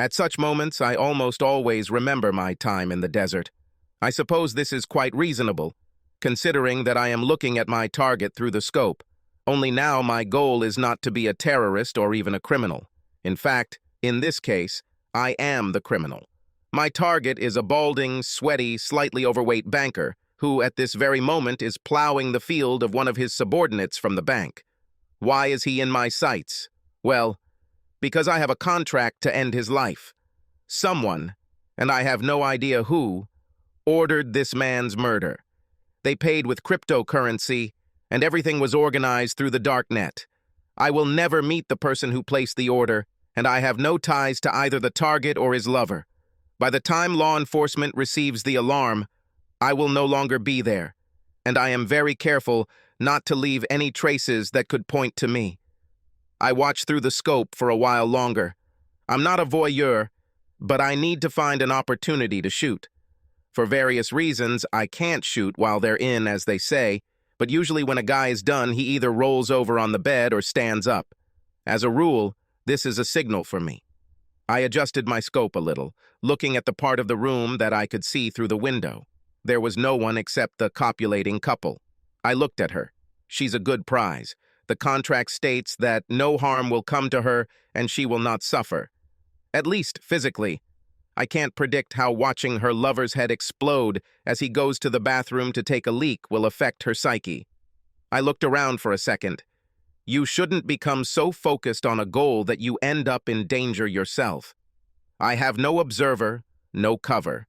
At such moments, I almost always remember my time in the desert. I suppose this is quite reasonable, considering that I am looking at my target through the scope. Only now my goal is not to be a terrorist or even a criminal. In fact, in this case, I am the criminal. My target is a balding, sweaty, slightly overweight banker who at this very moment is plowing the field of one of his subordinates from the bank. Why is he in my sights? Well, because I have a contract to end his life. Someone, and I have no idea who, ordered this man's murder. They paid with cryptocurrency, and everything was organized through the dark net. I will never meet the person who placed the order, and I have no ties to either the target or his lover. By the time law enforcement receives the alarm, I will no longer be there, and I am very careful not to leave any traces that could point to me. I watch through the scope for a while longer. I'm not a voyeur, but I need to find an opportunity to shoot. For various reasons, I can't shoot while they're in, as they say, but usually when a guy is done, he either rolls over on the bed or stands up. As a rule, this is a signal for me. I adjusted my scope a little, looking at the part of the room that I could see through the window. There was no one except the copulating couple. I looked at her. She's a good prize. The contract states that no harm will come to her and she will not suffer. At least physically. I can't predict how watching her lover's head explode as he goes to the bathroom to take a leak will affect her psyche. I looked around for a second. You shouldn't become so focused on a goal that you end up in danger yourself. I have no observer, no cover.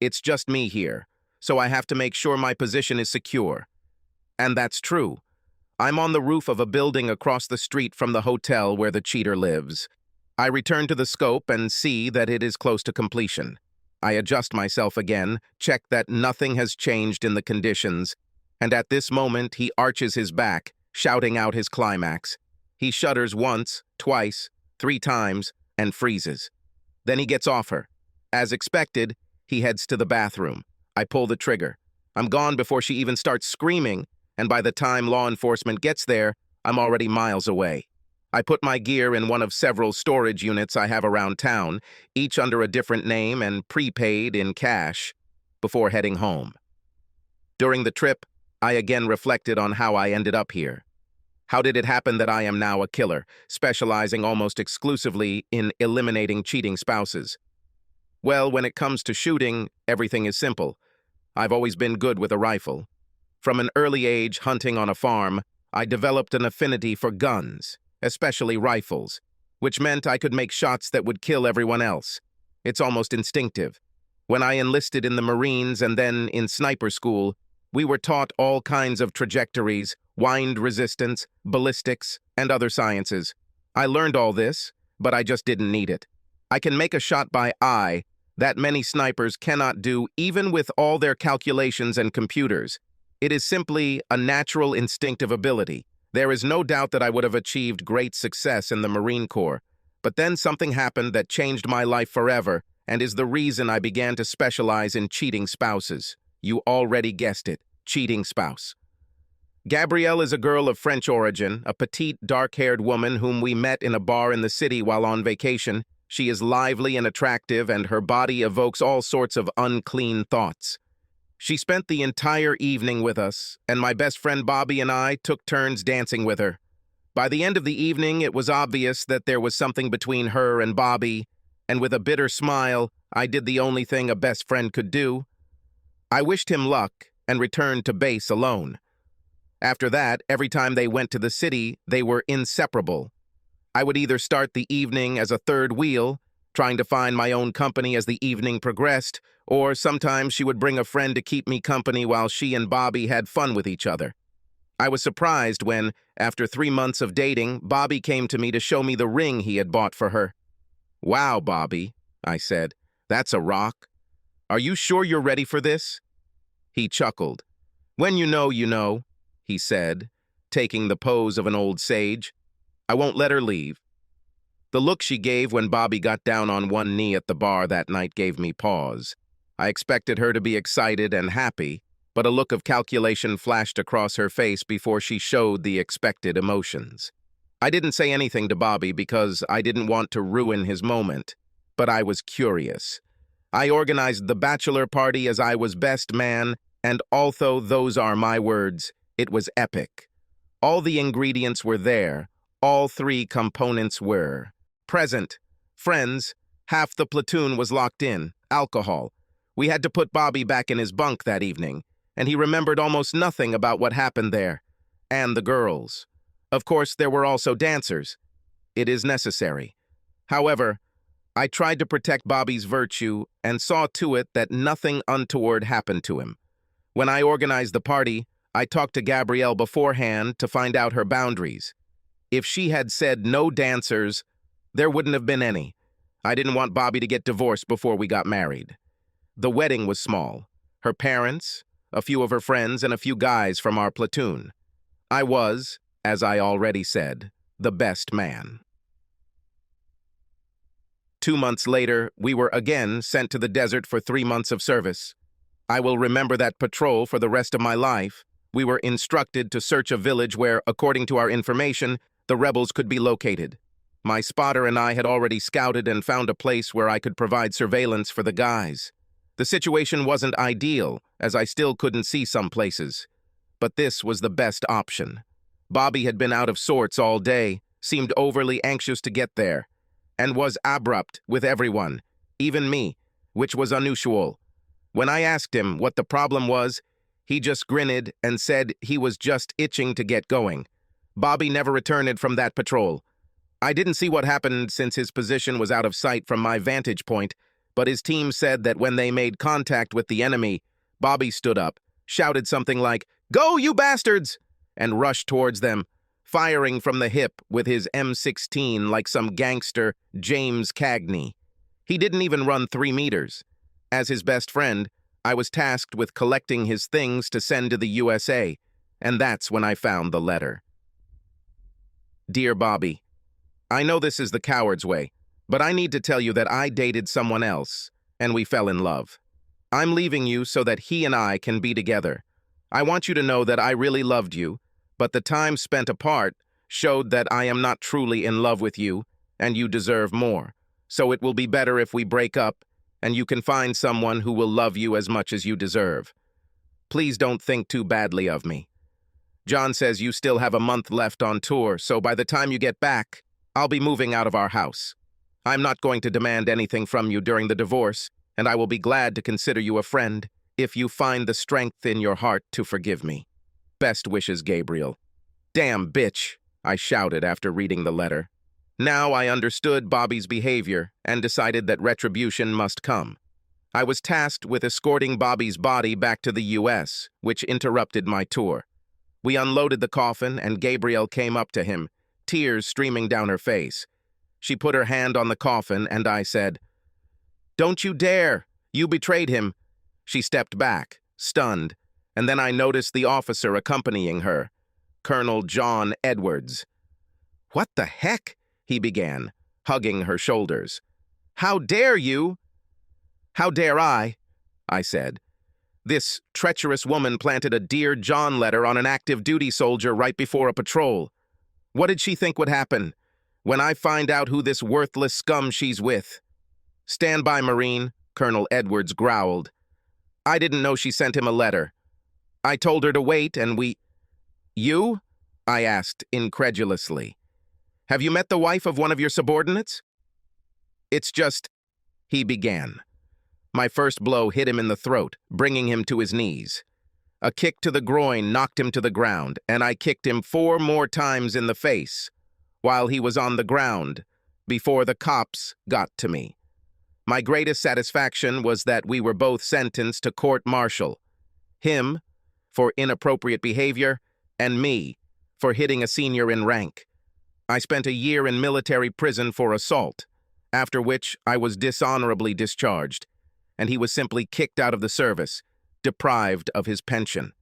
It's just me here, so I have to make sure my position is secure. And that's true. I'm on the roof of a building across the street from the hotel where the cheater lives. I return to the scope and see that it is close to completion. I adjust myself again, check that nothing has changed in the conditions, and at this moment he arches his back, shouting out his climax. He shudders once, twice, 3 times, and freezes. Then he gets off her. As expected, he heads to the bathroom. I pull the trigger. I'm gone before she even starts screaming, and by the time law enforcement gets there, I'm already miles away. I put my gear in one of several storage units I have around town, each under a different name and prepaid in cash, before heading home. During the trip, I again reflected on how I ended up here. How did it happen that I am now a killer, specializing almost exclusively in eliminating cheating spouses? Well, when it comes to shooting, everything is simple. I've always been good with a rifle. From an early age hunting on a farm, I developed an affinity for guns, especially rifles, which meant I could make shots that would kill everyone else. It's almost instinctive. When I enlisted in the Marines and then in sniper school, we were taught all kinds of trajectories, wind resistance, ballistics, and other sciences. I learned all this, but I just didn't need it. I can make a shot by eye that many snipers cannot do even with all their calculations and computers. It is simply a natural instinctive ability. There is no doubt that I would have achieved great success in the Marine Corps, but then something happened that changed my life forever and is the reason I began to specialize in cheating spouses. You already guessed it, cheating spouse. Gabrielle is a girl of French origin, a petite, dark-haired woman whom we met in a bar in the city while on vacation. She is lively and attractive, and her body evokes all sorts of unclean thoughts. She spent the entire evening with us, and my best friend Bobby and I took turns dancing with her. By the end of the evening, it was obvious that there was something between her and Bobby, and with a bitter smile, I did the only thing a best friend could do. I wished him luck and returned to base alone. After that, every time they went to the city, they were inseparable. I would either start the evening as a third wheel, trying to find my own company as the evening progressed, or sometimes she would bring a friend to keep me company while she and Bobby had fun with each other. I was surprised when, after 3 months of dating, Bobby came to me to show me the ring he had bought for her. "Wow, Bobby," I said, "that's a rock. Are you sure you're ready for this?" He chuckled. "When you know," he said, taking the pose of an old sage. "I won't let her leave." The look she gave when Bobby got down on one knee at the bar that night gave me pause. I expected her to be excited and happy, but a look of calculation flashed across her face before she showed the expected emotions. I didn't say anything to Bobby because I didn't want to ruin his moment. but I was curious. I organized the bachelor party as I was best man, and although those are my words, it was epic. All the ingredients were there. All three components were present, friends, half the platoon was locked in, alcohol. We had to put Bobby back in his bunk that evening, and he remembered almost nothing about what happened there. And the girls. Of course, there were also dancers. It is necessary. However, I tried to protect Bobby's virtue and saw to it that nothing untoward happened to him. When I organized the party, I talked to Gabrielle beforehand to find out her boundaries. If she had said no dancers, there wouldn't have been any. I didn't want Bobby to get divorced before we got married. The wedding was small. Her parents, a few of her friends, and a few guys from our platoon. I was, as I already said, the best man. 2 months later, we were again sent to the desert for 3 months of service. I will remember that patrol for the rest of my life. We were instructed to search a village where, according to our information, the rebels could be located. My spotter and I had already scouted and found a place where I could provide surveillance for the guys. The situation wasn't ideal, as I still couldn't see some places. But this was the best option. Bobby had been out of sorts all day, seemed overly anxious to get there, and was abrupt with everyone, even me, which was unusual. When I asked him what the problem was, he just grinned and said he was just itching to get going. Bobby never returned from that patrol. I didn't see what happened since his position was out of sight from my vantage point, but his team said that when they made contact with the enemy, Bobby stood up, shouted something like, "Go, you bastards!" and rushed towards them, firing from the hip with his M16 like some gangster James Cagney. He didn't even run 3 meters. As his best friend, I was tasked with collecting his things to send to the USA, and that's when I found the letter. Dear Bobby, I know this is the coward's way, but I need to tell you that I dated someone else, and we fell in love. I'm leaving you so that he and I can be together. I want you to know that I really loved you, but the time spent apart showed that I am not truly in love with you, and you deserve more. So it will be better if we break up, and you can find someone who will love you as much as you deserve. Please don't think too badly of me. John says you still have a month left on tour, so by the time you get back, I'll be moving out of our house. I'm not going to demand anything from you during the divorce, and I will be glad to consider you a friend if you find the strength in your heart to forgive me. Best wishes, Gabriel. Damn bitch, I shouted after reading the letter. Now I understood Bobby's behavior and decided that retribution must come. I was tasked with escorting Bobby's body back to the US, which interrupted my tour. We unloaded the coffin and Gabrielle came up to him, tears streaming down her face. She put her hand on the coffin and I said, "Don't you dare! You betrayed him." She stepped back, stunned, and then I noticed the officer accompanying her, Colonel John Edwards. "What the heck?" he began, hugging her shoulders. "How dare you?" "How dare I?" said. "This treacherous woman planted a Dear John letter on an active duty soldier right before a patrol. What did she think would happen when I find out who this worthless scum she's with?" "Stand by, Marine," Colonel Edwards growled. "I didn't know she sent him a letter. I told her to wait and we—" "You?" I asked incredulously. "Have you met the wife of one of your subordinates?" "It's just—" he began. My first blow hit him in the throat, bringing him to his knees. A kick to the groin knocked him to the ground, and I kicked him 4 more times in the face, while he was on the ground, before the cops got to me. My greatest satisfaction was that we were both sentenced to court-martial. Him, for inappropriate behavior, and me, for hitting a senior in rank. I spent a year in military prison for assault, after which I was dishonorably discharged, and he was simply kicked out of the service, deprived of his pension.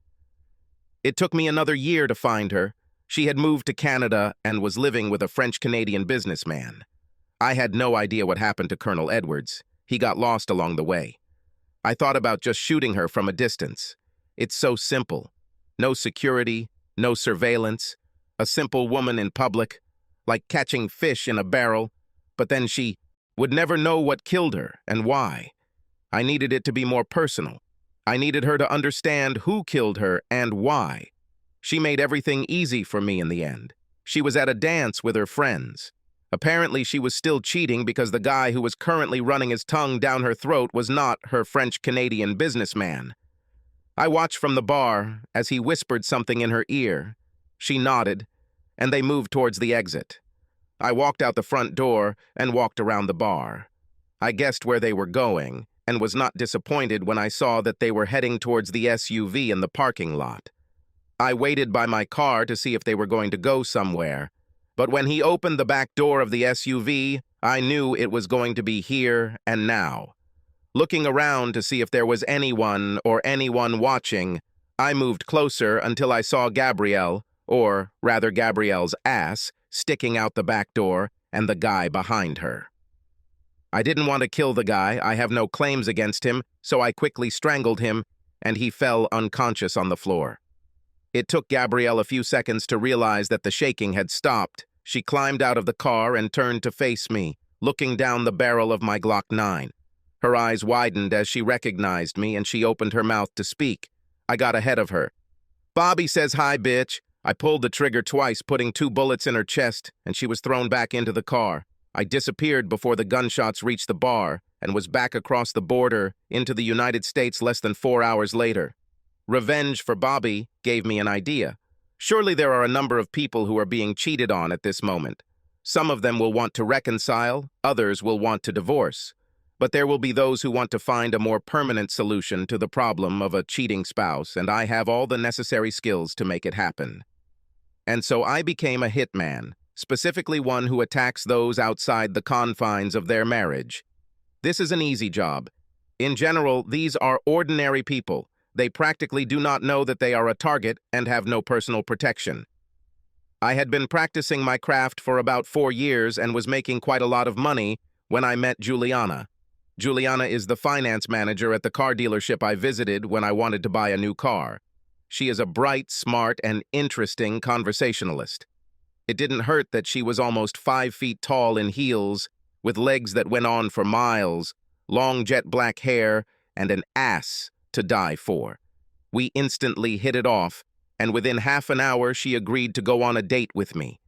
It took me another year to find her. She had moved to Canada and was living with a French-Canadian businessman. I had no idea what happened to Colonel Edwards. He got lost along the way. I thought about just shooting her from a distance. It's so simple. No security, no surveillance, a simple woman in public, like catching fish in a barrel, but then she would never know what killed her and why. I needed it to be more personal. I needed her to understand who killed her and why. She made everything easy for me in the end. She was at a dance with her friends. Apparently, she was still cheating because the guy who was currently running his tongue down her throat was not her French-Canadian businessman. I watched from the bar as he whispered something in her ear. She nodded, and they moved towards the exit. I walked out the front door and walked around the bar. I guessed where they were going, and was not disappointed when I saw that they were heading towards the SUV in the parking lot. I waited by my car to see if they were going to go somewhere, but when he opened the back door of the SUV, I knew it was going to be here and now. Looking around to see if there was anyone watching, I moved closer until I saw Gabrielle, or rather Gabrielle's ass, sticking out the back door, and the guy behind her. I didn't want to kill the guy. I have no claims against him, so I quickly strangled him, and he fell unconscious on the floor. It took Gabrielle a few seconds to realize that the shaking had stopped. She climbed out of the car and turned to face me, looking down the barrel of my Glock 9. Her eyes widened as she recognized me, and she opened her mouth to speak. I got ahead of her. "Bobby says hi, bitch." I pulled the trigger twice, putting 2 bullets in her chest, and she was thrown back into the car. I disappeared before the gunshots reached the bar and was back across the border into the United States less than 4 hours later. Revenge for Bobby gave me an idea. Surely there are a number of people who are being cheated on at this moment. Some of them will want to reconcile, others will want to divorce. But there will be those who want to find a more permanent solution to the problem of a cheating spouse, and I have all the necessary skills to make it happen. And so I became a hitman, specifically one who attacks those outside the confines of their marriage. This is an easy job. In general, these are ordinary people. They practically do not know that they are a target and have no personal protection. I had been practicing my craft for about 4 years and was making quite a lot of money when I met Juliana. Juliana is the finance manager at the car dealership I visited when I wanted to buy a new car. She is a bright, smart, and interesting conversationalist. It didn't hurt that she was almost 5 feet tall in heels, with legs that went on for miles, long jet black hair, and an ass to die for. We instantly hit it off, and within half an hour she agreed to go on a date with me.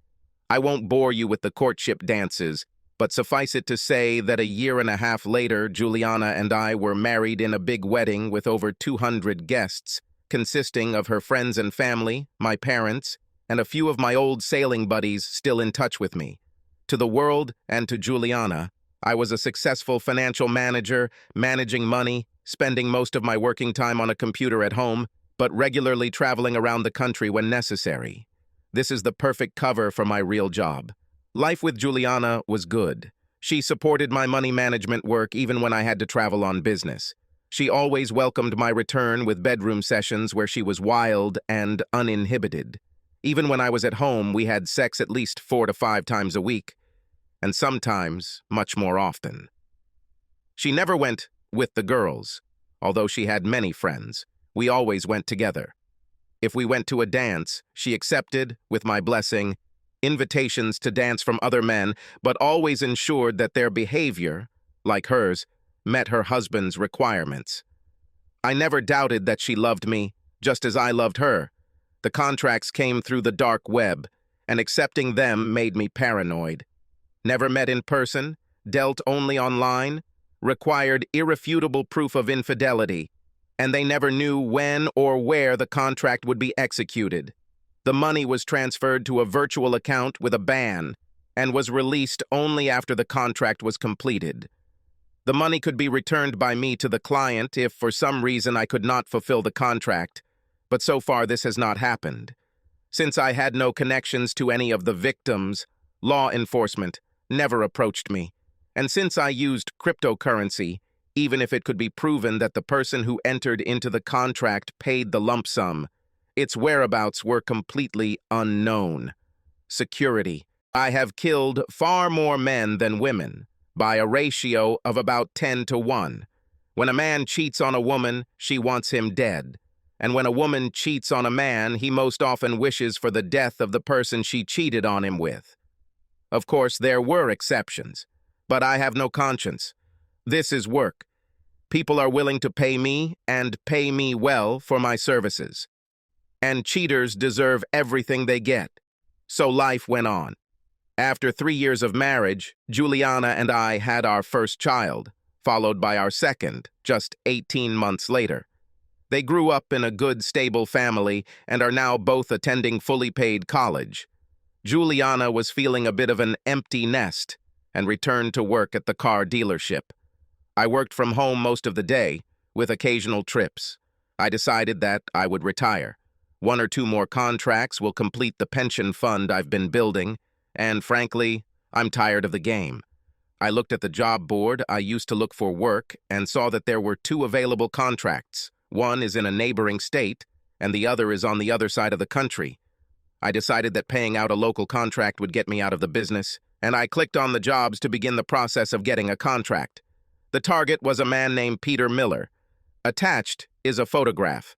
I won't bore you with the courtship dances, but suffice it to say that a year and a half later, Juliana and I were married in a big wedding with over 200 guests, consisting of her friends and family, my parents, and a few of my old sailing buddies still in touch with me. To the world and to Juliana, I was a successful financial manager, managing money, spending most of my working time on a computer at home, but regularly traveling around the country when necessary. This is the perfect cover for my real job. Life with Juliana was good. She supported my money management work even when I had to travel on business. She always welcomed my return with bedroom sessions where she was wild and uninhibited. Even when I was at home, we had sex at least 4 to 5 times a week, and sometimes much more often. She never went with the girls, although she had many friends. We always went together. If we went to a dance, she accepted, with my blessing, invitations to dance from other men, but always ensured that their behavior, like hers, met her husband's requirements. I never doubted that she loved me, just as I loved her. The contracts came through the dark web, and accepting them made me paranoid. Never met in person, dealt only online, required irrefutable proof of infidelity, and they never knew when or where the contract would be executed. The money was transferred to a virtual account with a ban and was released only after the contract was completed. The money could be returned by me to the client if for some reason I could not fulfill the contract, but so far this has not happened. Since I had no connections to any of the victims, law enforcement never approached me. And since I used cryptocurrency, even if it could be proven that the person who entered into the contract paid the lump sum, its whereabouts were completely unknown. Security. I have killed far more men than women, by a ratio of about 10 to 1. When a man cheats on a woman, she wants him dead. And when a woman cheats on a man, he most often wishes for the death of the person she cheated on him with. Of course, there were exceptions. But I have no conscience. This is work. People are willing to pay me, and pay me well, for my services. And cheaters deserve everything they get. So life went on. After 3 years of marriage, Juliana and I had our first child, followed by our second, just 18 months later. They grew up in a good, stable family and are now both attending fully paid college. Juliana was feeling a bit of an empty nest and returned to work at the car dealership. I worked from home most of the day, with occasional trips. I decided that I would retire. 1 or 2 more contracts will complete the pension fund I've been building, and frankly, I'm tired of the game. I looked at the job board I used to look for work and saw that there were 2 available contracts. One is in a neighboring state, and the other is on the other side of the country. I decided that paying out a local contract would get me out of the business, and I clicked on the jobs to begin the process of getting a contract. The target was a man named Peter Miller. Attached is a photograph.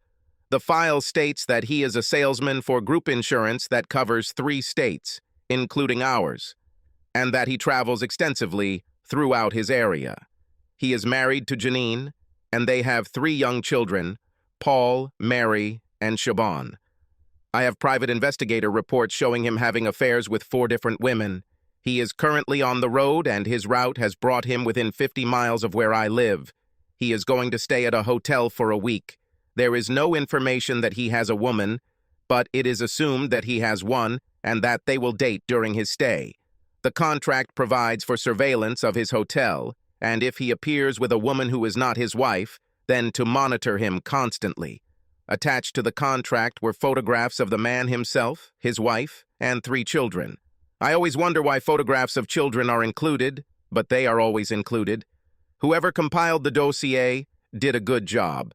The file states that he is a salesman for group insurance that covers 3 states, including ours, and that he travels extensively throughout his area. He is married to Janine, and they have 3 young children, Paul, Mary, and Siobhan. I have private investigator reports showing him having affairs with 4 different women. He is currently on the road, and his route has brought him within 50 miles of where I live. He is going to stay at a hotel for a week. There is no information that he has a woman, but it is assumed that he has one and that they will date during his stay. The contract provides for surveillance of his hotel, and if he appears with a woman who is not his wife, then to monitor him constantly. Attached to the contract were photographs of the man himself, his wife, and 3 children. I always wonder why photographs of children are included, but they are always included. Whoever compiled the dossier did a good job.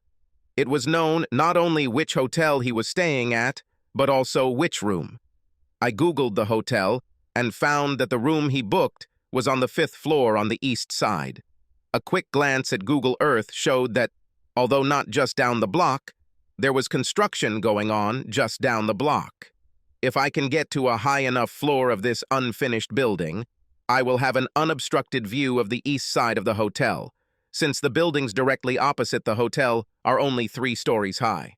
It was known not only which hotel he was staying at, but also which room. I Googled the hotel and found that the room he booked was on the 5th floor on the east side. A quick glance at Google Earth showed that, although not just down the block, there was construction going on just down the block. If I can get to a high enough floor of this unfinished building, I will have an unobstructed view of the east side of the hotel, since the buildings directly opposite the hotel are only 3 stories high.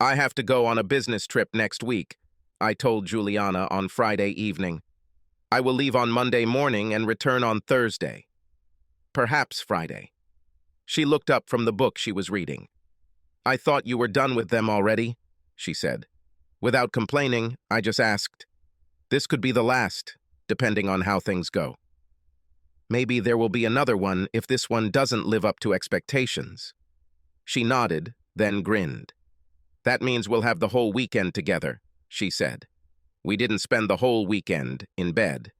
I have to go on a business trip next week, I told Juliana on Friday evening. I will leave on Monday morning and return on Thursday. Perhaps Friday. She looked up from the book she was reading. I thought you were done with them already, she said. Without complaining, I just asked. This could be the last, depending on how things go. Maybe there will be another one if this one doesn't live up to expectations. She nodded, then grinned. That means we'll have the whole weekend together, she said. We didn't spend the whole weekend in bed.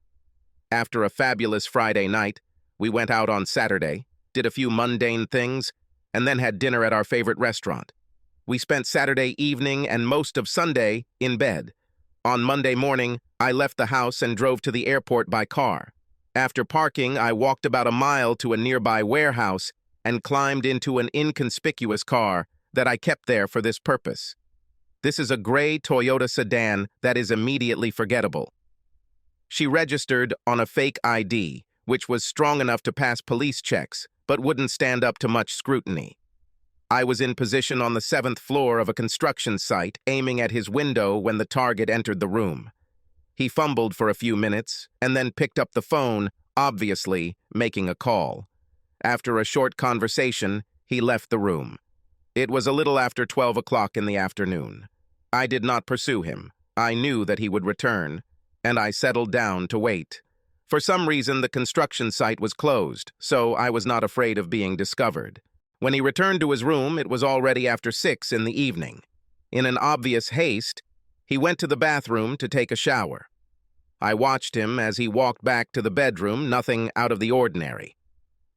After a fabulous Friday night, we went out on Saturday, did a few mundane things, and then had dinner at our favorite restaurant. We spent Saturday evening and most of Sunday in bed. On Monday morning, I left the house and drove to the airport by car. After parking, I walked about a mile to a nearby warehouse and climbed into an inconspicuous car that I kept there for this purpose. This is a gray Toyota sedan that is immediately forgettable. She registered on a fake ID, which was strong enough to pass police checks, but wouldn't stand up to much scrutiny. I was in position on the 7th floor of a construction site, aiming at his window when the target entered the room. He fumbled for a few minutes and then picked up the phone, obviously making a call. After a short conversation, he left the room. It was a little after 12 o'clock in the afternoon. I did not pursue him. I knew that he would return, and I settled down to wait. For some reason, the construction site was closed, so I was not afraid of being discovered. When he returned to his room, it was already after 6 in the evening. In an obvious haste, he went to the bathroom to take a shower. I watched him as he walked back to the bedroom, nothing out of the ordinary.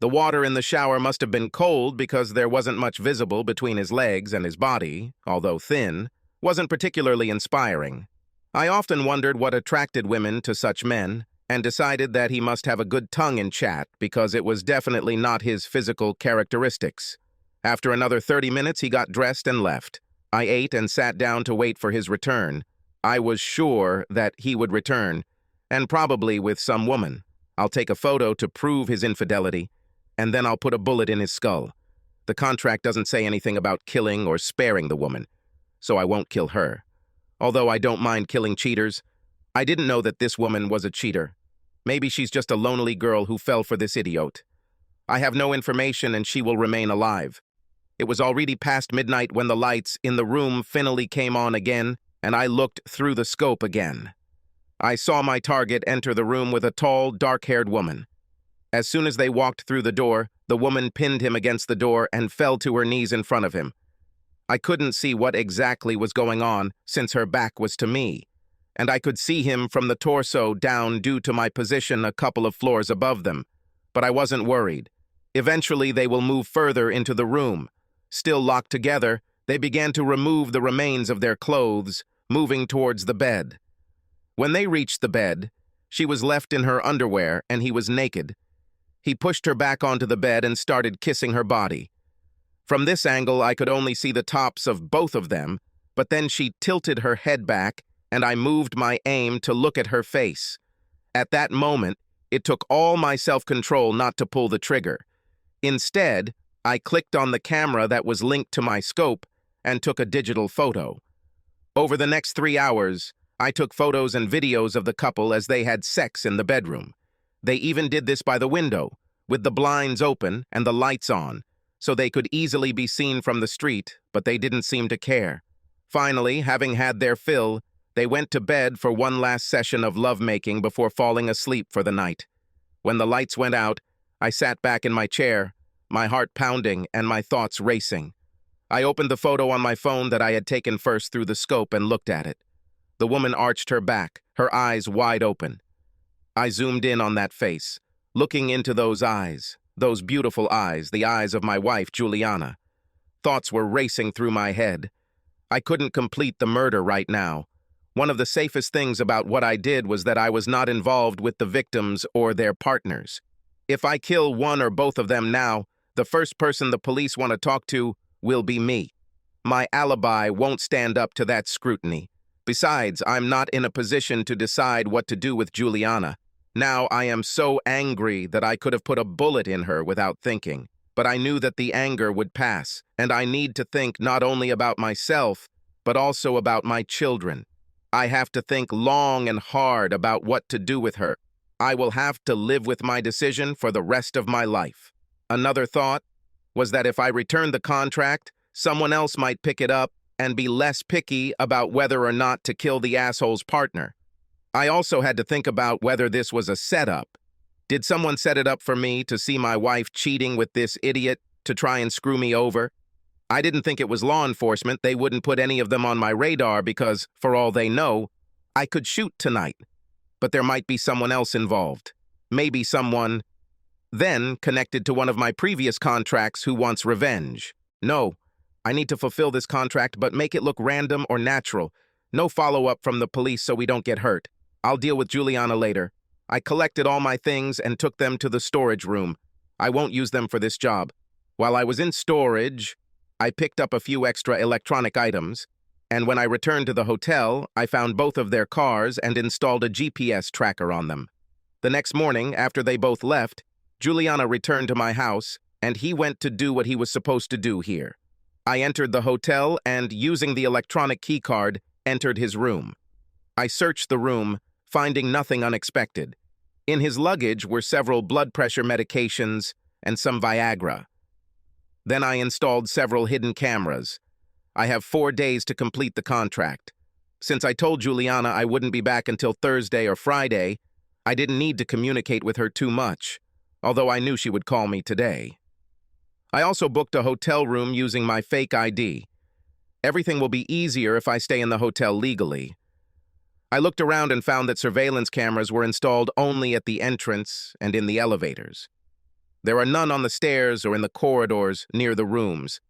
The water in the shower must have been cold because there wasn't much visible between his legs, and his body, although thin, wasn't particularly inspiring. I often wondered what attracted women to such men, and decided that he must have a good tongue in chat because it was definitely not his physical characteristics. After another 30 minutes, he got dressed and left. I ate and sat down to wait for his return. I was sure that he would return, and probably with some woman. I'll take a photo to prove his infidelity, and then I'll put a bullet in his skull. The contract doesn't say anything about killing or sparing the woman, so I won't kill her. Although I don't mind killing cheaters, I didn't know that this woman was a cheater. Maybe she's just a lonely girl who fell for this idiot. I have no information and she will remain alive. It was already past midnight when the lights in the room finally came on again, and I looked through the scope again. I saw my target enter the room with a tall, dark-haired woman. As soon as they walked through the door, the woman pinned him against the door and fell to her knees in front of him. I couldn't see what exactly was going on since her back was to me, and I could see him from the torso down due to my position a couple of floors above them, but I wasn't worried. Eventually, they will move further into the room. Still locked together, they began to remove the remains of their clothes, moving towards the bed. When they reached the bed, she was left in her underwear and he was naked. He pushed her back onto the bed and started kissing her body. From this angle, I could only see the tops of both of them, but then she tilted her head back and I moved my aim to look at her face. At that moment, it took all my self-control not to pull the trigger. Instead, I clicked on the camera that was linked to my scope and took a digital photo. Over the next 3 hours, I took photos and videos of the couple as they had sex in the bedroom. They even did this by the window, with the blinds open and the lights on, so they could easily be seen from the street, but they didn't seem to care. Finally, having had their fill, they went to bed for one last session of lovemaking before falling asleep for the night. When the lights went out, I sat back in my chair, my heart pounding and my thoughts racing. I opened the photo on my phone that I had taken first through the scope and looked at it. The woman arched her back, her eyes wide open. I zoomed in on that face, looking into those eyes, those beautiful eyes, the eyes of my wife, Juliana. Thoughts were racing through my head. I couldn't complete the murder right now. One of the safest things about what I did was that I was not involved with the victims or their partners. If I kill one or both of them now, the first person the police want to talk to will be me. My alibi won't stand up to that scrutiny. Besides, I'm not in a position to decide what to do with Juliana. Now I am so angry that I could have put a bullet in her without thinking. But I knew that the anger would pass, and I need to think not only about myself, but also about my children. I have to think long and hard about what to do with her. I will have to live with my decision for the rest of my life. Another thought was that if I returned the contract, someone else might pick it up and be less picky about whether or not to kill the asshole's partner. I also had to think about whether this was a setup. Did someone set it up for me to see my wife cheating with this idiot to try and screw me over? I didn't think it was law enforcement. They wouldn't put any of them on my radar because, for all they know, I could shoot tonight. But there might be someone else involved. Maybe someone then connected to one of my previous contracts who wants revenge. No, I need to fulfill this contract, but make it look random or natural. No follow-up from the police so we don't get hurt. I'll deal with Juliana later. I collected all my things and took them to the storage room. I won't use them for this job. While I was in storage, I picked up a few extra electronic items, and when I returned to the hotel, I found both of their cars and installed a GPS tracker on them. The next morning, after they both left, Juliana returned to my house, and he went to do what he was supposed to do here. I entered the hotel and, using the electronic keycard, entered his room. I searched the room, finding nothing unexpected. In his luggage were several blood pressure medications and some Viagra. Then I installed several hidden cameras. I have 4 days to complete the contract. Since I told Juliana I wouldn't be back until Thursday or Friday, I didn't need to communicate with her too much, although I knew she would call me today. I also booked a hotel room using my fake ID. Everything will be easier if I stay in the hotel legally. I looked around and found that surveillance cameras were installed only at the entrance and in the elevators. There are none on the stairs or in the corridors near the rooms.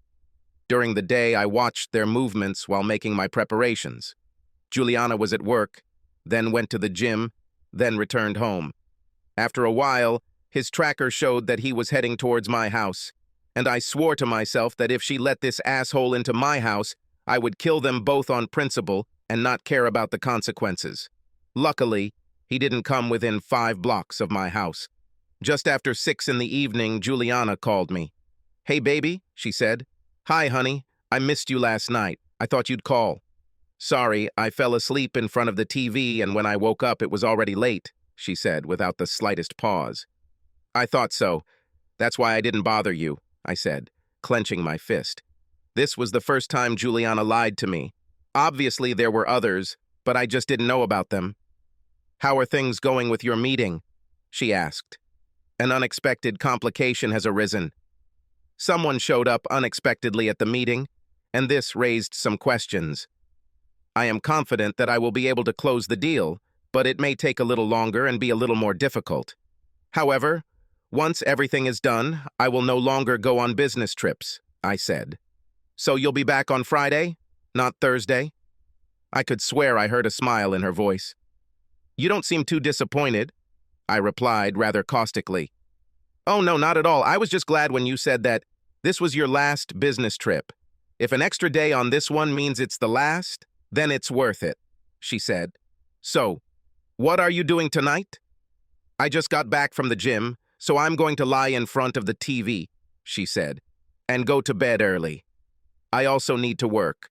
During the day, I watched their movements while making my preparations. Juliana was at work, then went to the gym, then returned home. After a while, his tracker showed that he was heading towards my house, and I swore to myself that if she let this asshole into my house, I would kill them both on principle and not care about the consequences. Luckily, He didn't come within 5 blocks of my house. Just after 6 in the evening, Juliana called me. "Hey, baby," she said. "Hi, honey. I missed you last night. I thought you'd call." "Sorry, I fell asleep in front of the TV, and when I woke up, it was already late," she said without the slightest pause. "I thought so. That's why I didn't bother you," I said, clenching my fist. This was the first time Juliana lied to me. Obviously, there were others, but I just didn't know about them. "How are things going with your meeting?" she asked. "An unexpected complication has arisen. Someone showed up unexpectedly at the meeting, and this raised some questions. I am confident that I will be able to close the deal, but it may take a little longer and be a little more difficult. However, once everything is done, I will no longer go on business trips," I said. "So you'll be back on Friday, not Thursday?" I could swear I heard a smile in her voice. "You don't seem too disappointed," I replied rather caustically. "Oh, no, not at all. I was just glad when you said that this was your last business trip. If an extra day on this one means it's the last, then it's worth it," she said. "So, what are you doing tonight?" "I just got back from the gym, so I'm going to lie in front of the TV," she said, "and go to bed early. I also need to work."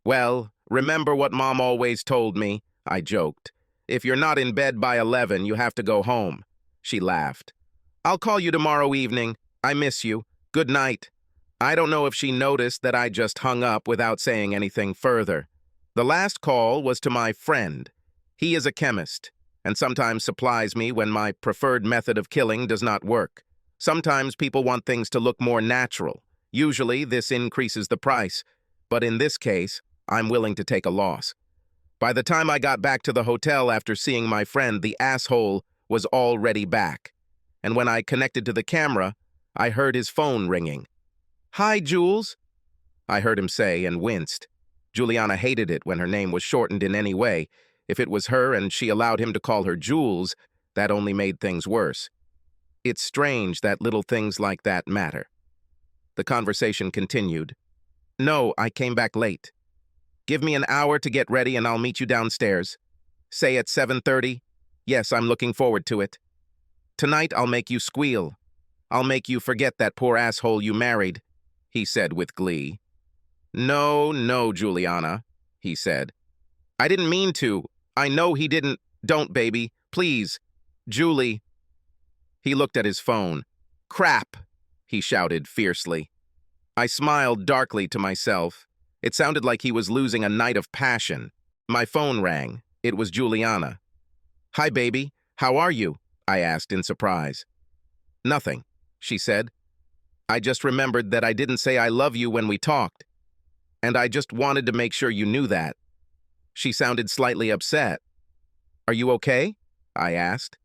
"Well, remember what Mom always told me," I joked. "If you're not in bed by 11, you have to go home." She laughed. "I'll call you tomorrow evening. I miss you. Good night." I don't know if she noticed that I just hung up without saying anything further. The last call was to my friend. He is a chemist, and sometimes supplies me when my preferred method of killing does not work. Sometimes people want things to look more natural. Usually, this increases the price, but in this case, I'm willing to take a loss. By the time I got back to the hotel after seeing my friend, the asshole was already back. And when I connected to the camera, I heard his phone ringing. "Hi, Jules," I heard him say and winced. Juliana hated it when her name was shortened in any way. If it was her and she allowed him to call her Jules, that only made things worse. It's strange that little things like that matter. The conversation continued. "No, I came back late. Give me an hour to get ready and I'll meet you downstairs. Say at 7:30. Yes, I'm looking forward to it. Tonight I'll make you squeal. I'll make you forget that poor asshole you married," he said with glee. "No, no, Juliana," he said. "I didn't mean to. I know he didn't. Don't, baby. Please. Julie." He looked at his phone. "Crap," he shouted fiercely. I smiled darkly to myself. It sounded like he was losing a night of passion. My phone rang. It was Juliana. "Hi, baby. How are you?" I asked in surprise. "Nothing," she said. "I just remembered that I didn't say I love you when we talked. And I just wanted to make sure you knew that." She sounded slightly upset. "Are you okay?" I asked.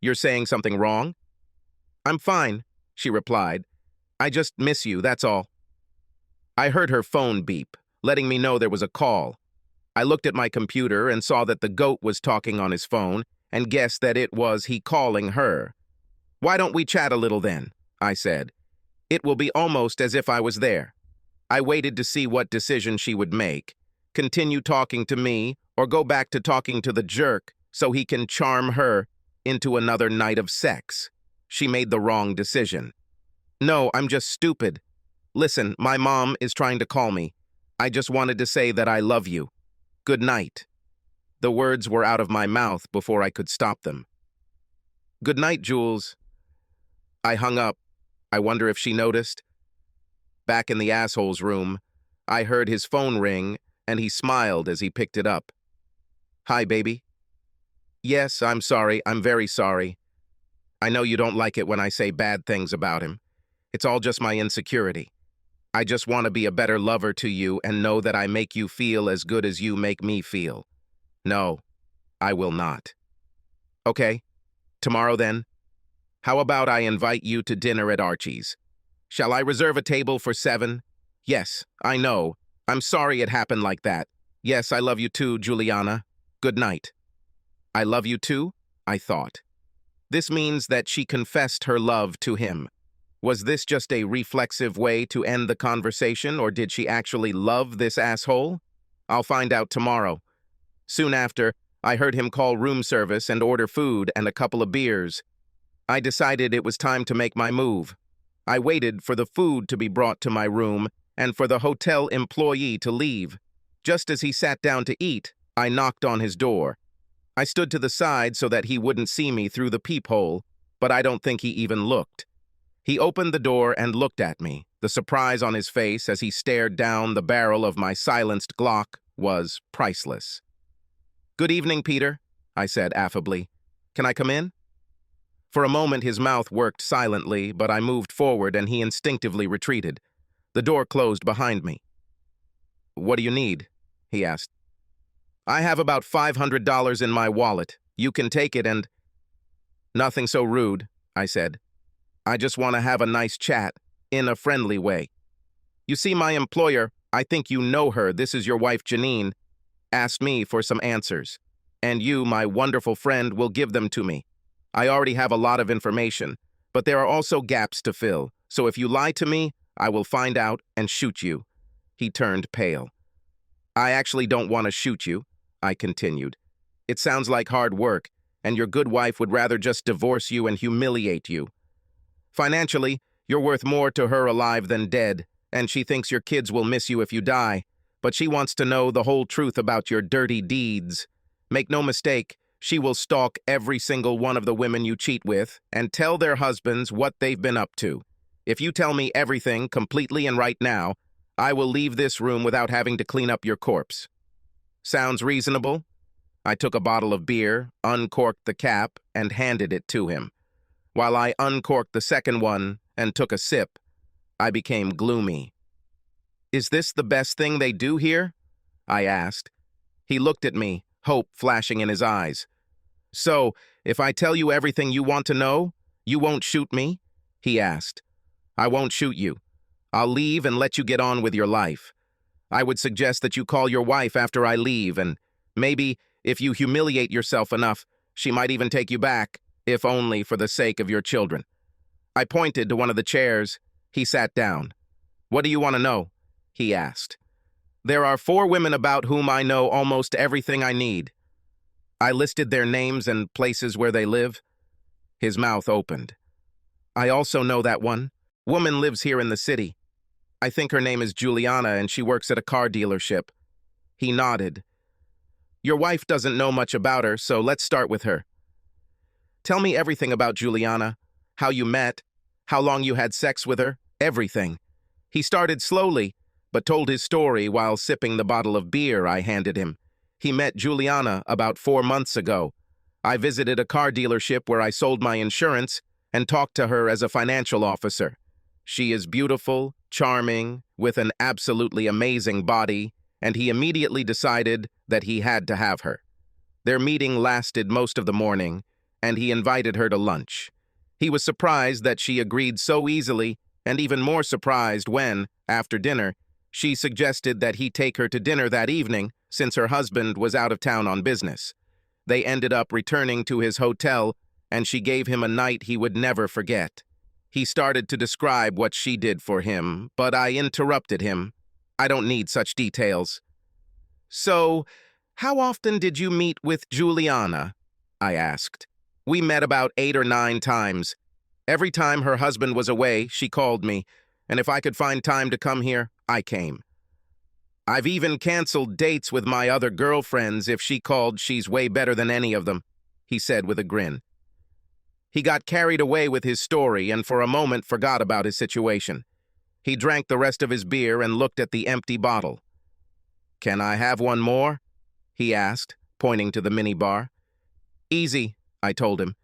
"You're saying something wrong?" "I'm fine," she replied. "I just miss you, that's all." I heard her phone beep, letting me know there was a call. I looked at my computer and saw that the goat was talking on his phone and guessed that it was he calling her. "Why don't we chat a little then?" I said. It will be almost as if I was there. I waited to see what decision she would make. Continue talking to me or go back to talking to the jerk so he can charm her into another night of sex. She made the wrong decision. "No, I'm just stupid. Listen, my mom is trying to call me. I just wanted to say that I love you. Good night." The words were out of my mouth before I could stop them. "Good night, Jules." I hung up. I wonder if she noticed. Back in the asshole's room, I heard his phone ring, and he smiled as he picked it up. "Hi, baby." "Yes, I'm sorry. I'm very sorry. I know you don't like it when I say bad things about him. It's all just my insecurity. I just want to be a better lover to you and know that I make you feel as good as you make me feel. No, I will not." "Okay, tomorrow then. How about I invite you to dinner at Archie's? Shall I reserve a table for 7? Yes, I know. I'm sorry it happened like that. Yes, I love you too, Juliana. Good night." I love you too, I thought. This means that she confessed her love to him. Was this just a reflexive way to end the conversation, or did she actually love this asshole? I'll find out tomorrow. Soon after, I heard him call room service and order food and a couple of beers. I decided it was time to make my move. I waited for the food to be brought to my room and for the hotel employee to leave. Just as he sat down to eat, I knocked on his door. I stood to the side so that he wouldn't see me through the peephole, but I don't think he even looked. He opened the door and looked at me. The surprise on his face as he stared down the barrel of my silenced Glock was priceless. "Good evening, Peter," I said affably. "Can I come in?" For a moment his mouth worked silently, but I moved forward and he instinctively retreated. The door closed behind me. "What do you need?" he asked. "I have about $500 in my wallet. You can take it and—" "Nothing so rude," I said. "I just want to have a nice chat, in a friendly way. You see, my employer, I think you know her, this is your wife Janine, asked me for some answers. And you, my wonderful friend, will give them to me. I already have a lot of information, but there are also gaps to fill, so if you lie to me, I will find out and shoot you." He turned pale. "I actually don't want to shoot you," I continued. "It sounds like hard work, and your good wife would rather just divorce you and humiliate you. Financially, you're worth more to her alive than dead, and she thinks your kids will miss you if you die, but she wants to know the whole truth about your dirty deeds. Make no mistake, she will stalk every single one of the women you cheat with and tell their husbands what they've been up to. If you tell me everything completely and right now, I will leave this room without having to clean up your corpse. Sounds reasonable?" I took a bottle of beer, uncorked the cap, and handed it to him. While I uncorked the second one and took a sip, I became gloomy. "Is this the best thing they do here?" I asked. He looked at me, hope flashing in his eyes. "So, if I tell you everything you want to know, you won't shoot me?" he asked. "I won't shoot you. I'll leave and let you get on with your life. I would suggest that you call your wife after I leave, and maybe, if you humiliate yourself enough, she might even take you back, if only for the sake of your children." I pointed to one of the chairs. He sat down. "What do you want to know?" he asked. "There are 4 women about whom I know almost everything I need." I listed their names and places where they live. His mouth opened. "I also know that one. Woman lives here in the city. I think her name is Juliana and she works at a car dealership." He nodded. "Your wife doesn't know much about her, so let's start with her. Tell me everything about Juliana, how you met, how long you had sex with her, everything." He started slowly, but told his story while sipping the bottle of beer I handed him. He met Juliana about 4 months ago. I visited a car dealership where I sold my insurance and talked to her as a financial officer. She is beautiful, charming, with an absolutely amazing body, and he immediately decided that he had to have her. Their meeting lasted most of the morning, and he invited her to lunch. He was surprised that she agreed so easily, and even more surprised when, after dinner, she suggested that he take her to dinner that evening since her husband was out of town on business. They ended up returning to his hotel, and she gave him a night he would never forget. He started to describe what she did for him, but I interrupted him. "I don't need such details." "So, how often did you meet with Juliana?" I asked. "We met about 8 or 9 times. Every time her husband was away, she called me, and if I could find time to come here, I came. I've even canceled dates with my other girlfriends if she called. She's way better than any of them," he said with a grin. He got carried away with his story and for a moment forgot about his situation. He drank the rest of his beer and looked at the empty bottle. "Can I have one more?" he asked, pointing to the minibar. "Easy," I told him.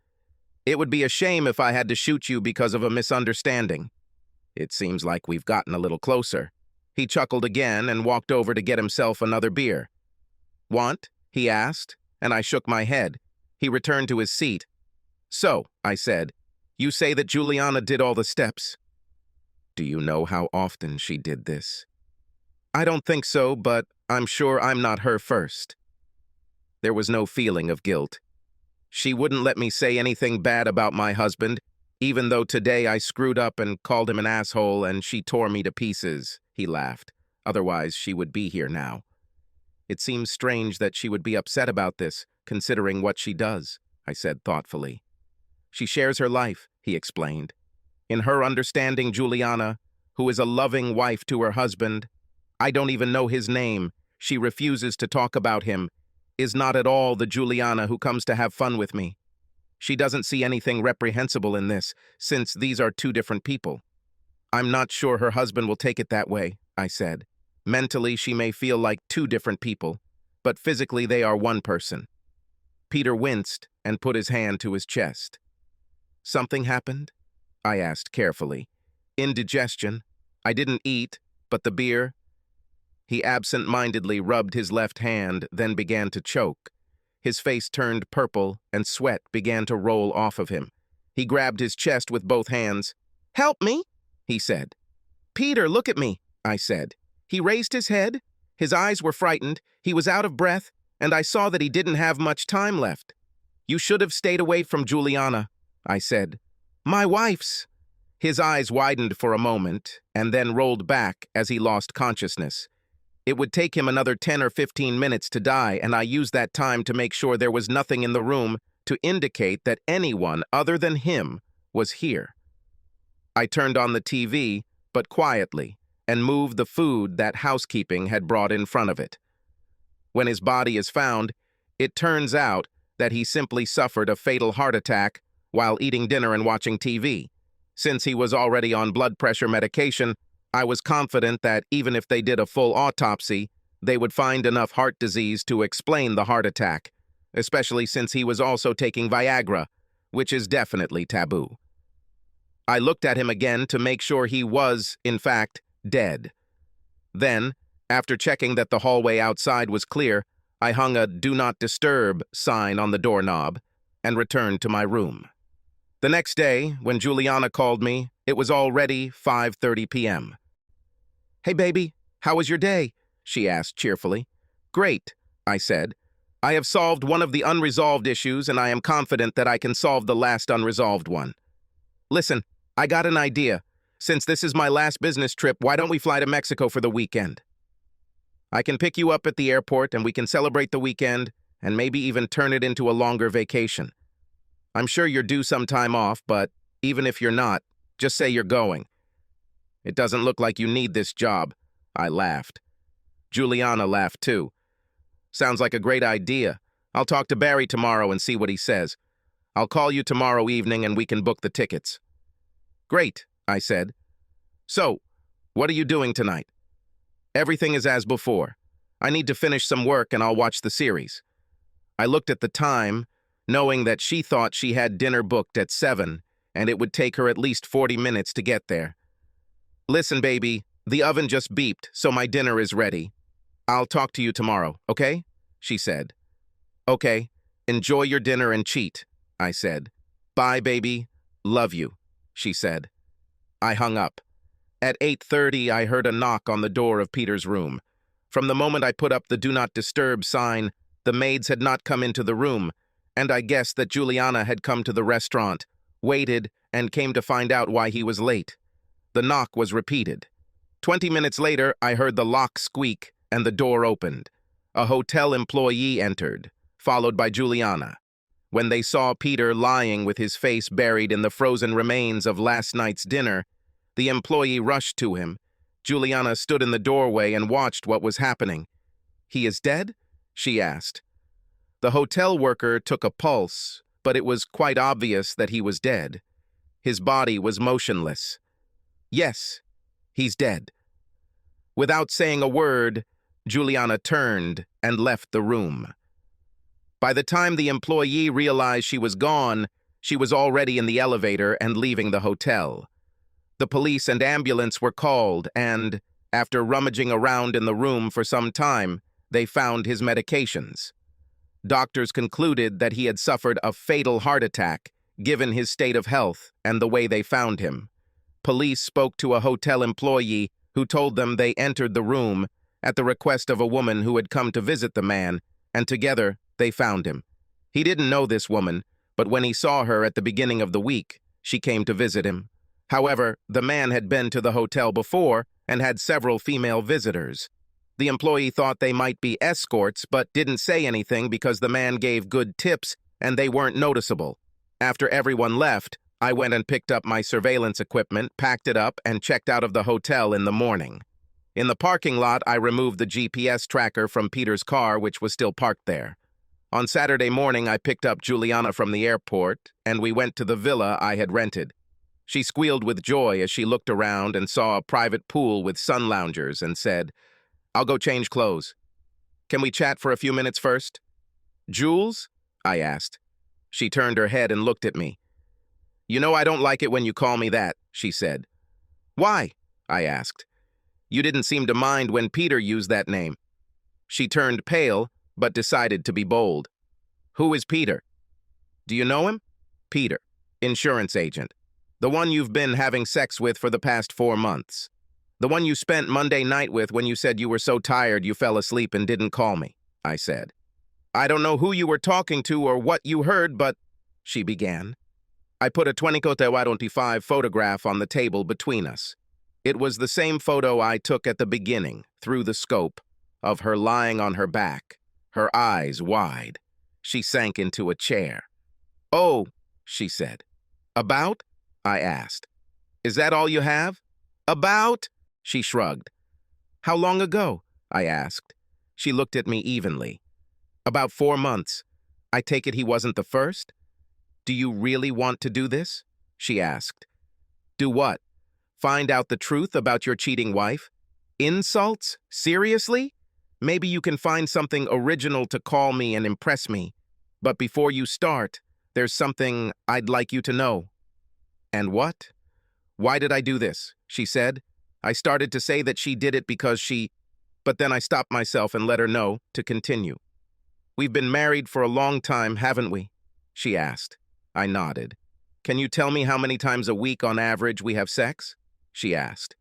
"It would be a shame if I had to shoot you because of a misunderstanding." It seems like we've gotten a little closer. He chuckled again and walked over to get himself another beer. "Want?" he asked, and I shook my head. He returned to his seat. "So," I said, "you say that Juliana did all the steps. Do you know how often she did this?" "I don't think so, but I'm sure I'm not her first." There was no feeling of guilt. She wouldn't let me say anything bad about my husband, even though today I screwed up and called him an asshole and she tore me to pieces, he laughed. Otherwise, she would be here now. It seems strange that she would be upset about this, considering what she does, I said thoughtfully. She shares her life, he explained. In her understanding, Juliana, who is a loving wife to her husband, I don't even know his name, she refuses to talk about him, is not at all the Juliana who comes to have fun with me. She doesn't see anything reprehensible in this, since these are two different people. I'm not sure her husband will take it that way, I said. Mentally, she may feel like two different people, but physically they are one person. Peter winced and put his hand to his chest. Something happened? I asked carefully. Indigestion. I didn't eat, but the beer. He absent-mindedly rubbed his left hand, then began to choke. His face turned purple, and sweat began to roll off of him. He grabbed his chest with both hands. "Help me," he said. "Peter, look at me," I said. He raised his head. His eyes were frightened. He was out of breath, and I saw that he didn't have much time left. "You should have stayed away from Juliana," I said. "My wife's." His eyes widened for a moment, and then rolled back as he lost consciousness. It would take him another 10 or 15 minutes to die, and I used that time to make sure there was nothing in the room to indicate that anyone other than him was here. I turned on the TV, but quietly, and moved the food that housekeeping had brought in front of it. When his body is found, it turns out that he simply suffered a fatal heart attack while eating dinner and watching TV. Since he was already on blood pressure medication, I was confident that even if they did a full autopsy, they would find enough heart disease to explain the heart attack, especially since he was also taking Viagra, which is definitely taboo. I looked at him again to make sure he was, in fact, dead. Then, after checking that the hallway outside was clear, I hung a "Do Not Disturb" sign on the doorknob and returned to my room. The next day, when Juliana called me, it was already 5:30 p.m. "Hey, baby, how was your day?" she asked cheerfully. "Great," I said. "I have solved one of the unresolved issues, and I am confident that I can solve the last unresolved one. Listen, I got an idea. Since this is my last business trip, why don't we fly to Mexico for the weekend? I can pick you up at the airport, and we can celebrate the weekend, and maybe even turn it into a longer vacation. I'm sure you're due some time off, but even if you're not, just say you're going. It doesn't look like you need this job." I laughed. Juliana laughed too. "Sounds like a great idea. I'll talk to Barry tomorrow and see what he says. I'll call you tomorrow evening and we can book the tickets." "Great," I said. "So, what are you doing tonight?" "Everything is as before. I need to finish some work and I'll watch the series." I looked at the time, knowing that she thought she had dinner booked at 7, and it would take her at least 40 minutes to get there. "Listen, baby, the oven just beeped, so my dinner is ready. I'll talk to you tomorrow, okay?" she said. "Okay, enjoy your dinner and cheat," I said. "Bye, baby. Love you," she said. I hung up. At 8:30, I heard a knock on the door of Peter's room. From the moment I put up the "Do Not Disturb" sign, the maids had not come into the room, and I guessed that Juliana had come to the restaurant, waited, and came to find out why he was late. The knock was repeated. 20 minutes later, I heard the lock squeak, and the door opened. A hotel employee entered, followed by Juliana. When they saw Peter lying with his face buried in the frozen remains of last night's dinner, the employee rushed to him. Juliana stood in the doorway and watched what was happening. "He is dead?" she asked. The hotel worker took a pulse, but it was quite obvious that he was dead. His body was motionless. "Yes, he's dead." Without saying a word, Juliana turned and left the room. By the time the employee realized she was gone, she was already in the elevator and leaving the hotel. The police and ambulance were called, and, after rummaging around in the room for some time, they found his medications. Doctors concluded that he had suffered a fatal heart attack, given his state of health and the way they found him. Police spoke to a hotel employee who told them they entered the room at the request of a woman who had come to visit the man, and together they found him. He didn't know this woman, but when he saw her at the beginning of the week, she came to visit him. However, the man had been to the hotel before and had several female visitors. The employee thought they might be escorts, but didn't say anything because the man gave good tips and they weren't noticeable. After everyone left, I went and picked up my surveillance equipment, packed it up, and checked out of the hotel in the morning. In the parking lot, I removed the GPS tracker from Peter's car, which was still parked there. On Saturday morning, I picked up Juliana from the airport, and we went to the villa I had rented. She squealed with joy as she looked around and saw a private pool with sun loungers and said, "I'll go change clothes. Can we chat for a few minutes first?" "Jules?" I asked. She turned her head and looked at me. "You know I don't like it when you call me that," she said. "Why?" I asked. "You didn't seem to mind when Peter used that name." She turned pale, but decided to be bold. "Who is Peter?" "Do you know him?" "Peter, insurance agent. The one you've been having sex with for the past 4 months. The one you spent Monday night with when you said you were so tired you fell asleep and didn't call me," I said. "I don't know who you were talking to or what you heard, but—" she began. I put a 2025 photograph on the table between us. It was the same photo I took at the beginning, through the scope, of her lying on her back, her eyes wide. She sank into a chair. "Oh," she said. "About?" I asked. "Is that all you have?" "About?" She shrugged. "How long ago?" I asked. She looked at me evenly. "About 4 months. I take it he wasn't the first?" "Do you really want to do this?" she asked. "Do what? Find out the truth about your cheating wife? Insults? Seriously? Maybe you can find something original to call me and impress me. But before you start, there's something I'd like you to know." "And what?" "Why did I do this?" she said. I started to say that she did it because but then I stopped myself and let her know to continue. "We've been married for a long time, haven't we?" she asked. I nodded. "Can you tell me how many times a week on average we have sex?" she asked.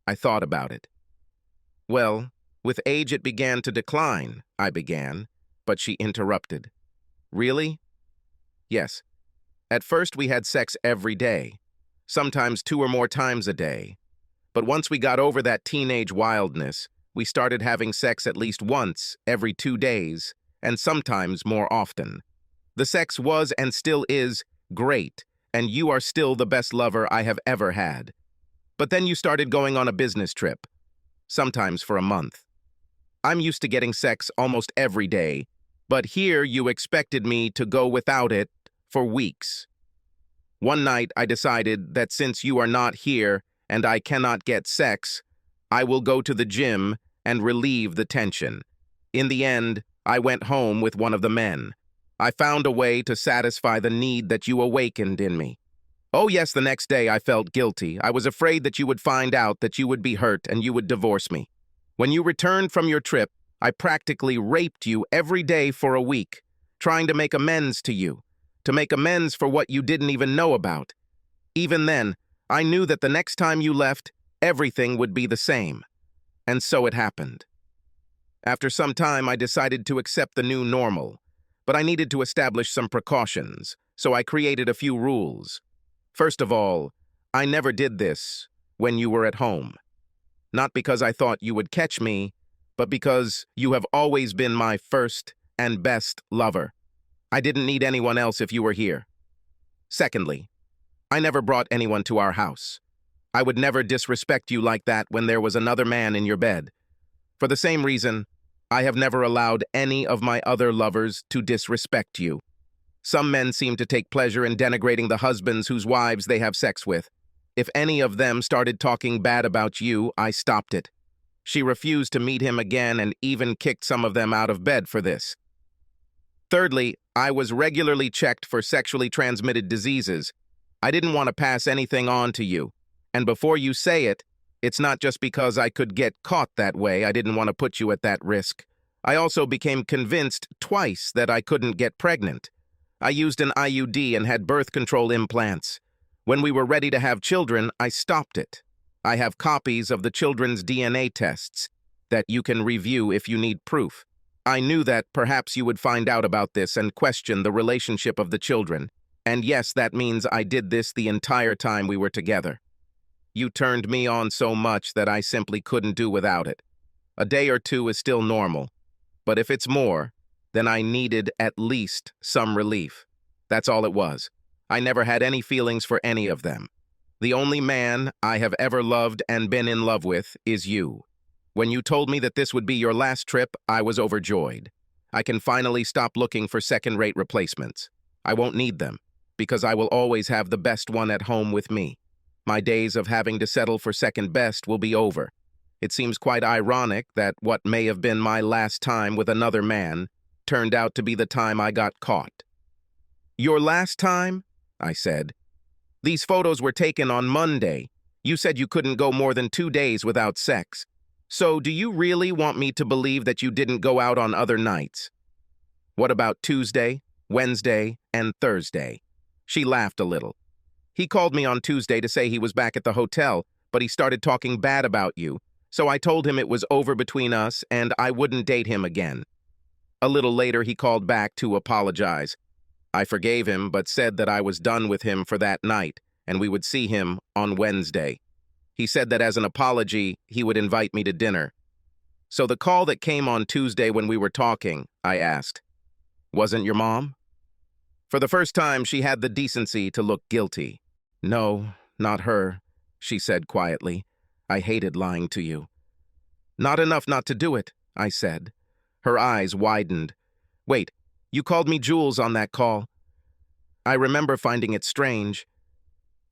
I thought about it. "Well, with age it began to decline," I began, but she interrupted. "Really?" "Yes. At first we had sex every day, sometimes 2 or more times a day. But once we got over that teenage wildness, we started having sex at least once every 2 days, and sometimes more often. The sex was and still is great, and you are still the best lover I have ever had. But then you started going on a business trip, sometimes for a month. I'm used to getting sex almost every day, but here you expected me to go without it for weeks. One night I decided that since you are not here and I cannot get sex, I will go to the gym and relieve the tension. In the end, I went home with one of the men. I found a way to satisfy the need that you awakened in me. Oh yes, the next day I felt guilty. I was afraid that you would find out, that you would be hurt, and you would divorce me. When you returned from your trip, I practically raped you every day for a week, trying to make amends to you, to make amends for what you didn't even know about. Even then, I knew that the next time you left, everything would be the same. And so it happened. After some time, I decided to accept the new normal, but I needed to establish some precautions, so I created a few rules. First of all, I never did this when you were at home. Not because I thought you would catch me, but because you have always been my first and best lover. I didn't need anyone else if you were here. Secondly, I never brought anyone to our house. I would never disrespect you like that when there was another man in your bed. For the same reason, I have never allowed any of my other lovers to disrespect you. Some men seem to take pleasure in denigrating the husbands whose wives they have sex with. If any of them started talking bad about you, I stopped it. She refused to meet him again and even kicked some of them out of bed for this. Thirdly, I was regularly checked for sexually transmitted diseases. I didn't want to pass anything on to you. And before you say it, it's not just because I could get caught that way. I didn't want to put you at that risk. I also became convinced twice that I couldn't get pregnant. I used an IUD and had birth control implants. When we were ready to have children, I stopped it. I have copies of the children's DNA tests that you can review if you need proof. I knew that perhaps you would find out about this and question the relationship of the children. And yes, that means I did this the entire time we were together. You turned me on so much that I simply couldn't do without it. A day or two is still normal. But if it's more, then I needed at least some relief. That's all it was. I never had any feelings for any of them. The only man I have ever loved and been in love with is you. When you told me that this would be your last trip, I was overjoyed. I can finally stop looking for second-rate replacements. I won't need them, because I will always have the best one at home with me. My days of having to settle for second best will be over. It seems quite ironic that what may have been my last time with another man turned out to be the time I got caught. Your last time? I said. These photos were taken on Monday. You said you couldn't go more than 2 days without sex. So do you really want me to believe that you didn't go out on other nights? What about Tuesday, Wednesday, and Thursday? She laughed a little. He called me on Tuesday to say he was back at the hotel, but he started talking bad about you, so I told him it was over between us and I wouldn't date him again. A little later, he called back to apologize. I forgave him, but said that I was done with him for that night, and we would see him on Wednesday. He said that as an apology, he would invite me to dinner. So the call that came on Tuesday when we were talking, I asked, wasn't your mom? For the first time, she had the decency to look guilty. No, not her, she said quietly. I hated lying to you. Not enough not to do it, I said. Her eyes widened. Wait, you called me Jules on that call. I remember finding it strange.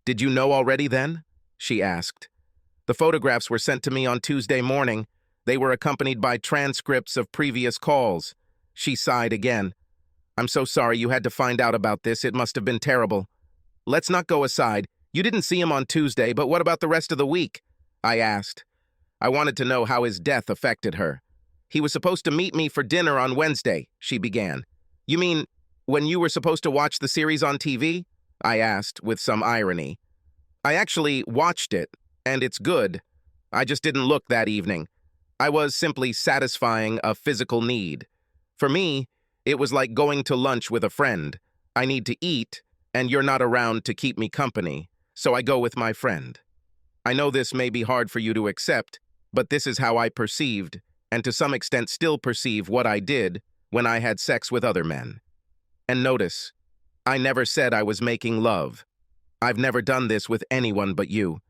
Did you know already then? She asked. The photographs were sent to me on Tuesday morning. They were accompanied by transcripts of previous calls. She sighed again. I'm so sorry you had to find out about this. It must have been terrible. Let's not go aside. You didn't see him on Tuesday, but what about the rest of the week? I asked. I wanted to know how his death affected her. He was supposed to meet me for dinner on Wednesday, she began. You mean when you were supposed to watch the series on TV? I asked with some irony. I actually watched it, and it's good. I just didn't look that evening. I was simply satisfying a physical need. For me, it was like going to lunch with a friend. I need to eat, and you're not around to keep me company, so I go with my friend. I know this may be hard for you to accept, but this is how I perceived, and to some extent still perceive what I did when I had sex with other men. And notice, I never said I was making love. I've never done this with anyone but you.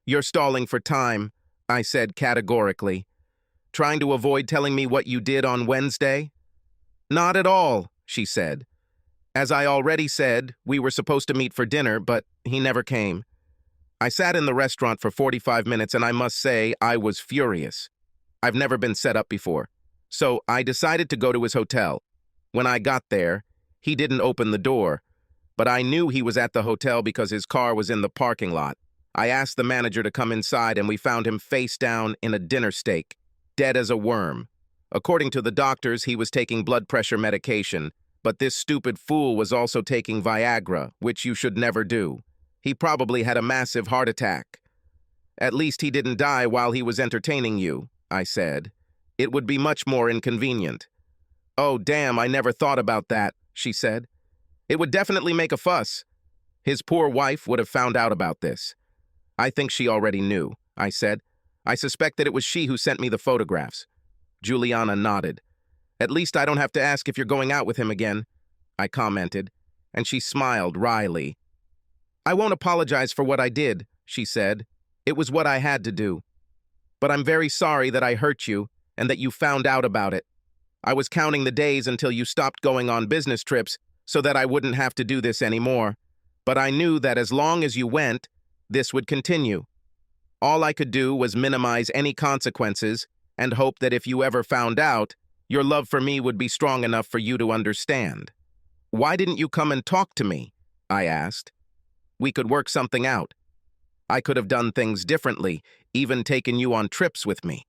You're stalling for time, I said categorically. Trying to avoid telling me what you did on Wednesday? Not at all, she said. As I already said, we were supposed to meet for dinner, but he never came. I sat in the restaurant for 45 minutes, and I must say I was furious. I've never been set up before. So I decided to go to his hotel. When I got there, he didn't open the door, but I knew he was at the hotel because his car was in the parking lot. I asked the manager to come inside, and we found him face down in a dinner steak, dead as a worm. According to the doctors, he was taking blood pressure medication, but this stupid fool was also taking Viagra, which you should never do. He probably had a massive heart attack. At least he didn't die while he was entertaining you, I said. It would be much more inconvenient. Oh, damn, I never thought about that, she said. It would definitely make a fuss. His poor wife would have found out about this. I think she already knew, I said. I suspect that it was she who sent me the photographs. Juliana nodded. At least I don't have to ask if you're going out with him again, I commented, and she smiled wryly. I won't apologize for what I did, she said. It was what I had to do. But I'm very sorry that I hurt you and that you found out about it. I was counting the days until you stopped going on business trips so that I wouldn't have to do this anymore. But I knew that as long as you went, this would continue. All I could do was minimize any consequences and hope that if you ever found out, your love for me would be strong enough for you to understand. Why didn't you come and talk to me? I asked. We could work something out. I could have done things differently, even taken you on trips with me.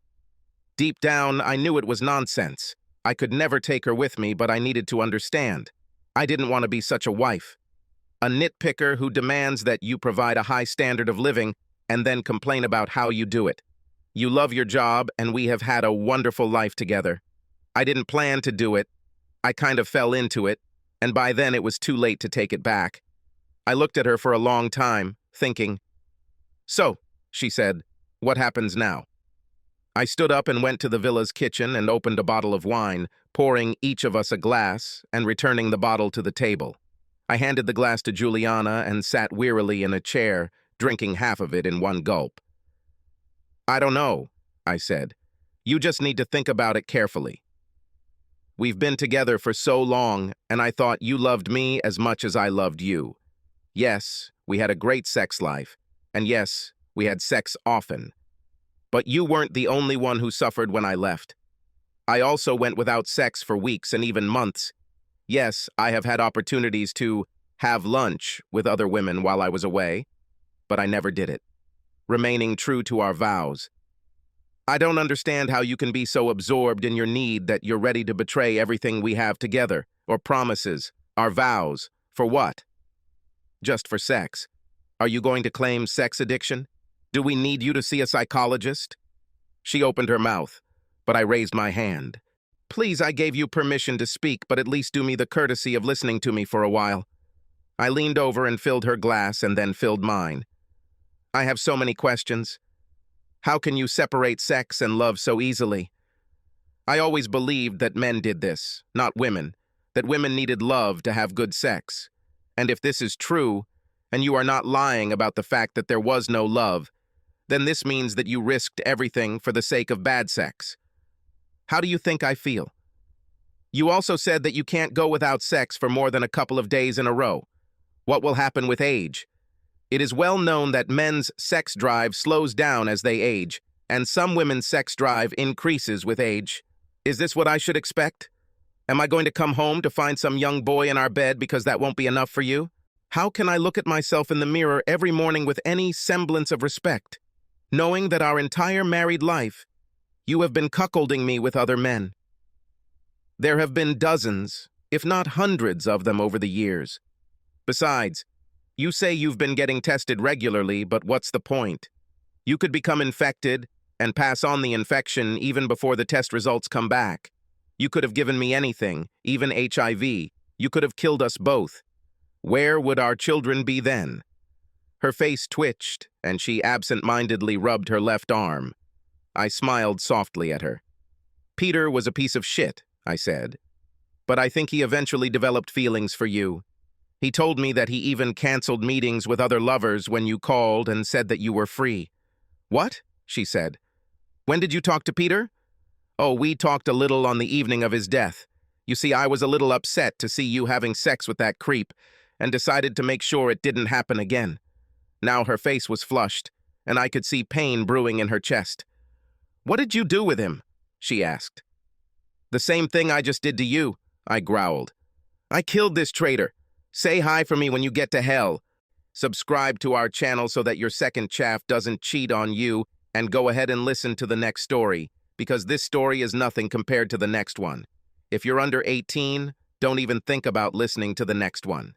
Deep down, I knew it was nonsense. I could never take her with me, but I needed to understand. I didn't want to be such a wife. A nitpicker who demands that you provide a high standard of living and then complain about how you do it. You love your job, and we have had a wonderful life together. I didn't plan to do it. I kind of fell into it, and by then it was too late to take it back. I looked at her for a long time, thinking. So, she said, what happens now? I stood up and went to the villa's kitchen and opened a bottle of wine, pouring each of us a glass and returning the bottle to the table. I handed the glass to Juliana and sat wearily in a chair, drinking half of it in one gulp. "I don't know," I said. "You just need to think about it carefully. We've been together for so long, and I thought you loved me as much as I loved you. Yes, we had a great sex life, and yes, we had sex often. But you weren't the only one who suffered when I left. I also went without sex for weeks and even months. Yes, I have had opportunities to have lunch with other women while I was away, but I never did it, remaining true to our vows. I don't understand how you can be so absorbed in your need that you're ready to betray everything we have together, or promises, our vows. For what? Just for sex. Are you going to claim sex addiction? Do we need you to see a psychologist?" She opened her mouth, but I raised my hand. "Please, I gave you permission to speak, but at least do me the courtesy of listening to me for a while." I leaned over and filled her glass and then filled mine. "I have so many questions. How can you separate sex and love so easily? I always believed that men did this, not women, that women needed love to have good sex. And if this is true, and you are not lying about the fact that there was no love, then this means that you risked everything for the sake of bad sex. How do you think I feel? You also said that you can't go without sex for more than a couple of days in a row. What will happen with age? It is well known that men's sex drive slows down as they age, and some women's sex drive increases with age. Is this what I should expect? Am I going to come home to find some young boy in our bed because that won't be enough for you? How can I look at myself in the mirror every morning with any semblance of respect, knowing that our entire married life, you have been cuckolding me with other men? There have been dozens, if not hundreds of them over the years. Besides, you say you've been getting tested regularly, but what's the point? You could become infected and pass on the infection even before the test results come back. You could have given me anything, even HIV. You could have killed us both. Where would our children be then? Her face twitched, and she absent-mindedly rubbed her left arm. I smiled softly at her. Peter was a piece of shit, I said. But I think he eventually developed feelings for you. He told me that he even canceled meetings with other lovers when you called and said that you were free. What? She said. When did you talk to Peter? Oh, we talked a little on the evening of his death. You see, I was a little upset to see you having sex with that creep, and decided to make sure it didn't happen again. Now her face was flushed, and I could see pain brewing in her chest. What did you do with him? She asked. The same thing I just did to you, I growled. I killed this traitor. Say hi for me when you get to hell. Subscribe to our channel so that your second chaff doesn't cheat on you, and go ahead and listen to the next story, because this story is nothing compared to the next one. If you're under 18, don't even think about listening to the next one.